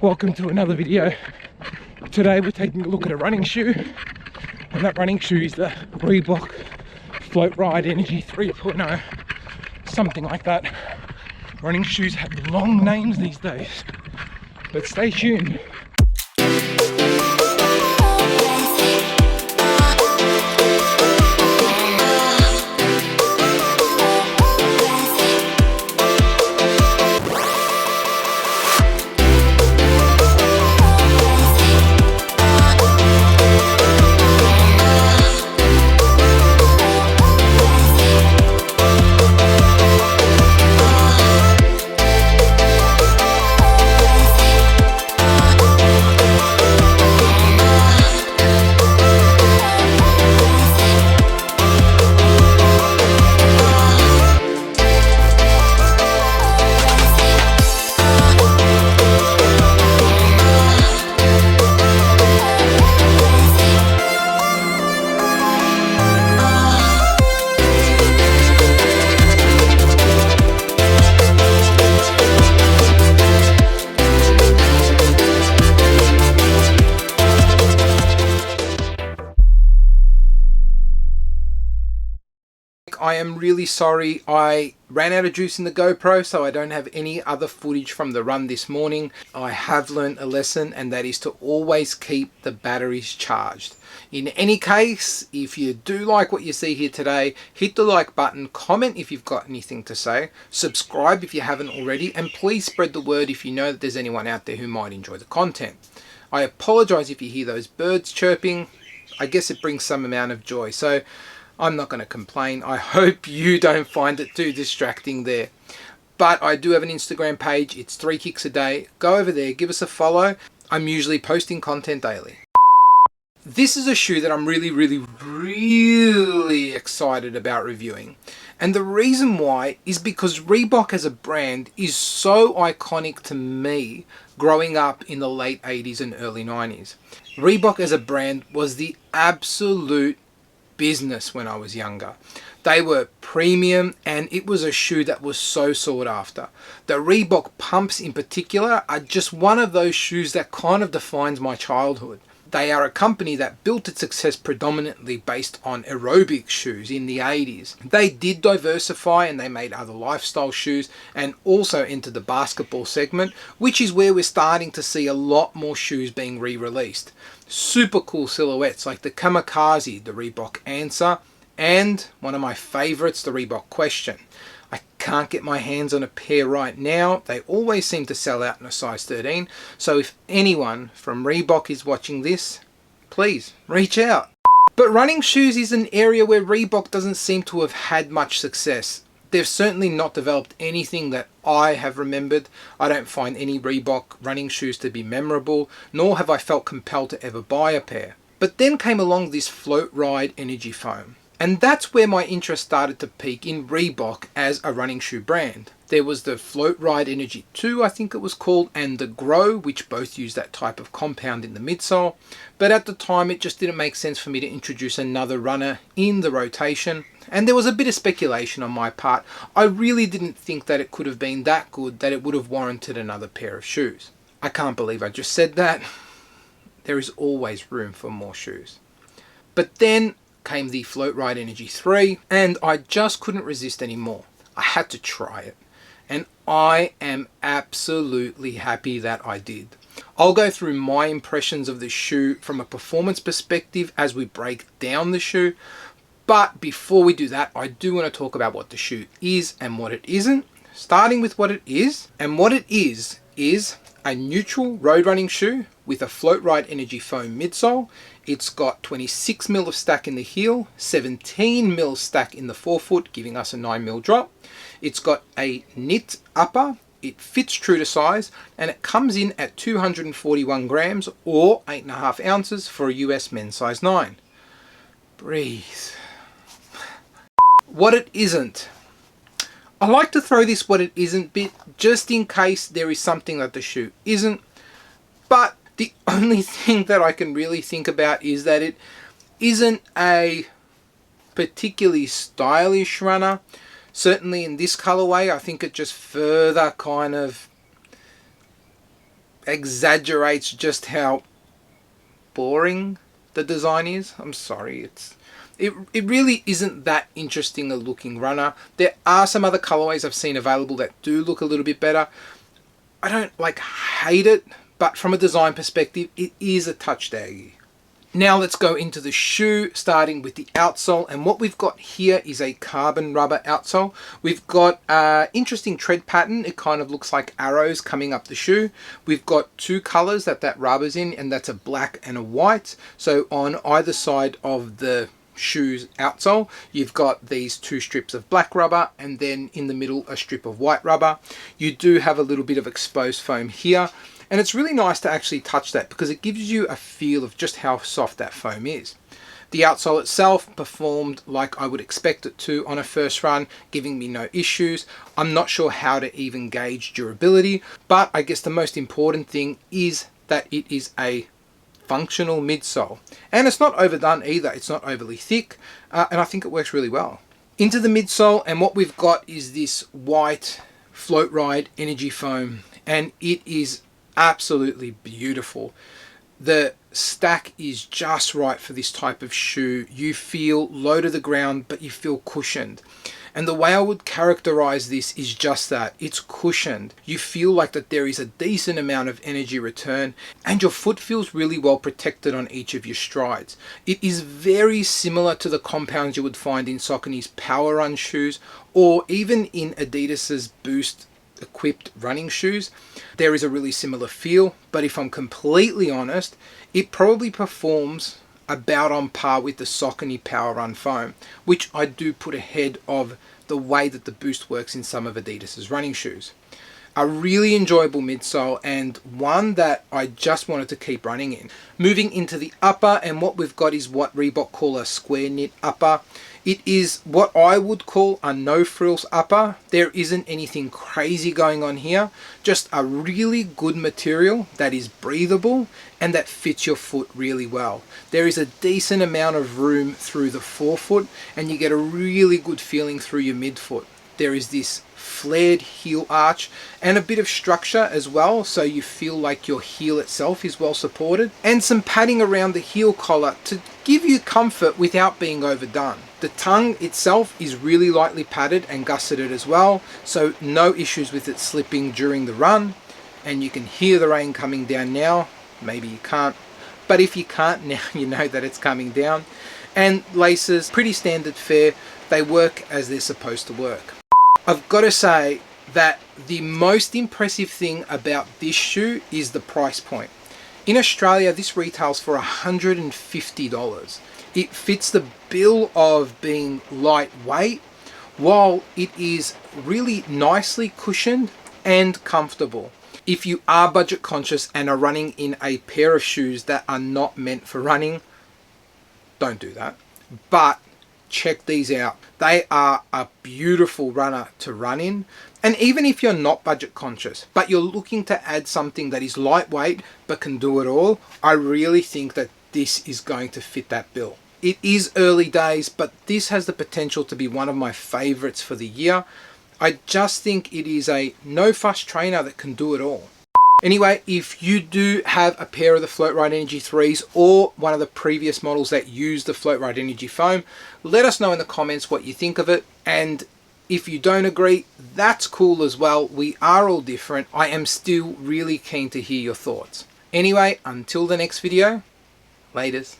Welcome to another video. Today we're taking a look at a running shoe, and that running shoe is the Reebok Floatride Energy 3.0, something like that. Running shoes have long names these days, but stay tuned. I am really sorry, I ran out of juice in the GoPro, so I don't have any other footage from the run this morning. I have learned a lesson, and that is to always keep the batteries charged. In any case, if you do like what you see here today, hit the like button, comment if you've got anything to say, subscribe if you haven't already, and please spread the word if you know that there's anyone out there who might enjoy the content. I apologize if you hear those birds chirping. I guess it brings some amount of joy, so I'm not going to complain. I hope you don't find it too distracting there. But I do have an Instagram page. It's 3 kicks a day. Go over there, give us a follow. I'm usually posting content daily. This is a shoe that I'm really excited about reviewing. And the reason why is because Reebok as a brand is so iconic to me growing up in the late 80s and early 90s. Reebok as a brand was the absolute business when I was younger. They were premium, and it was a shoe that was so sought after. The Reebok pumps in particular are just one of those shoes that kind of defines my childhood. They are a company that built its success predominantly based on aerobic shoes in the 80s. They did diversify, and they made other lifestyle shoes and also entered the basketball segment, which is where we're starting to see a lot more shoes being re-released. Super cool silhouettes like the Kamikaze, the Reebok Answer, and one of my favorites, the Reebok Question. I can't get my hands on a pair right now. They always seem to sell out in a size 13. So if anyone from Reebok is watching this, please reach out. But running shoes is an area where Reebok doesn't seem to have had much success. They've certainly not developed anything that I have remembered. I don't find any Reebok running shoes to be memorable, nor have I felt compelled to ever buy a pair. But then came along this Floatride Energy Foam. And that's where my interest started to peak in Reebok as a running shoe brand. There was the Floatride Energy 2, I think it was called, and the Grow, which both use that type of compound in the midsole. But at the time, it just didn't make sense for me to introduce another runner in the rotation. And there was a bit of speculation on my part. I really didn't think that it could have been that good that it would have warranted another pair of shoes. I can't believe I just said that. There is always room for more shoes. But then came the Floatride Energy 3, and I just couldn't resist anymore. I had to try it, and I am absolutely happy that I did. I'll go through my impressions of the shoe from a performance perspective as we break down the shoe, but before we do that, I do want to talk about what the shoe is and what it isn't. Starting with what it is, and what it is a neutral road running shoe with a Floatride Energy Foam midsole. It's got 26mm of stack in the heel, 17mm stack in the forefoot, giving us a 9mm drop. It's got a knit upper. It fits true to size, and it comes in at 241 grams or 8.5 ounces for a US men's size 9. Breathe. What it isn't. I like to throw this what it isn't bit just in case there is something that the shoe isn't. But the only thing that I can really think about is that it isn't a particularly stylish runner. Certainly in this colorway, I think it just further kind of exaggerates just how boring the design is. I'm sorry, it really isn't that interesting a looking runner. There are some other colorways I've seen available that do look a little bit better. I don't like hate it, but from a design perspective, it is a touch daggy. Now let's go into the shoe, starting with the outsole. And what we've got here is a carbon rubber outsole. We've got an interesting tread pattern. It kind of looks like arrows coming up the shoe. We've got two colors that rubber's in, and that's a black and a white. So on either side of the shoes outsole, you've got these two strips of black rubber, and then in the middle a strip of white rubber. You do have a little bit of exposed foam here. And it's really nice to actually touch that because it gives you a feel of just how soft that foam is. The outsole itself performed like I would expect it to on a first run, giving me no issues. I'm not sure how to even gauge durability, but I guess the most important thing is that it is a functional midsole. And it's not overdone either. It's not overly thick, and I think it works really well. Into the midsole, and what we've got is this white Floatride energy foam, and it is absolutely beautiful. The stack is just right for this type of shoe. You feel low to the ground, but you feel cushioned. And the way I would characterize this is just that. It's cushioned. You feel like that there is a decent amount of energy return, and your foot feels really well protected on each of your strides. It is very similar to the compounds you would find in Saucony's Power Run shoes, or even in Adidas's Boost equipped running shoes. There is a really similar feel, but if I'm completely honest, it probably performs about on par with the Saucony Power Run foam, which I do put ahead of the way that the Boost works in some of Adidas's running shoes. A really enjoyable midsole, and one that I just wanted to keep running in. Moving into the upper, and what we've got is what Reebok call a square knit upper. It is what I would call a no frills upper. There isn't anything crazy going on here, just a really good material that is breathable and that fits your foot really well. There is a decent amount of room through the forefoot, and you get a really good feeling through your midfoot. There is this flared heel arch and a bit of structure as well, so you feel like your heel itself is well supported, and some padding around the heel collar to give you comfort without being overdone. The tongue itself is really lightly padded and gusseted as well, so no issues with it slipping during the run. And you can hear the rain coming down now. Maybe you can't, but if you can't, now you know that it's coming down. And laces, pretty standard fare. They work as they're supposed to work. I've got to say that the most impressive thing about this shoe is the price point. In Australia, this retails for $150. It fits the bill of being lightweight, while it is really nicely cushioned and comfortable. If you are budget conscious and are running in a pair of shoes that are not meant for running, don't do that. But check these out. They are a beautiful runner to run in. And even if you're not budget conscious, but you're looking to add something that is lightweight but can do it all, I really think that this is going to fit that bill. It is early days, but this has the potential to be one of my favorites for the year. I just think it is a no fuss trainer that can do it all. Anyway, if you do have a pair of the Floatride Energy 3s or one of the previous models that use the Floatride Energy foam, let us know in the comments what you think of it. And if you don't agree, that's cool as well. We are all different. I am still really keen to hear your thoughts. Anyway, until the next video, laters.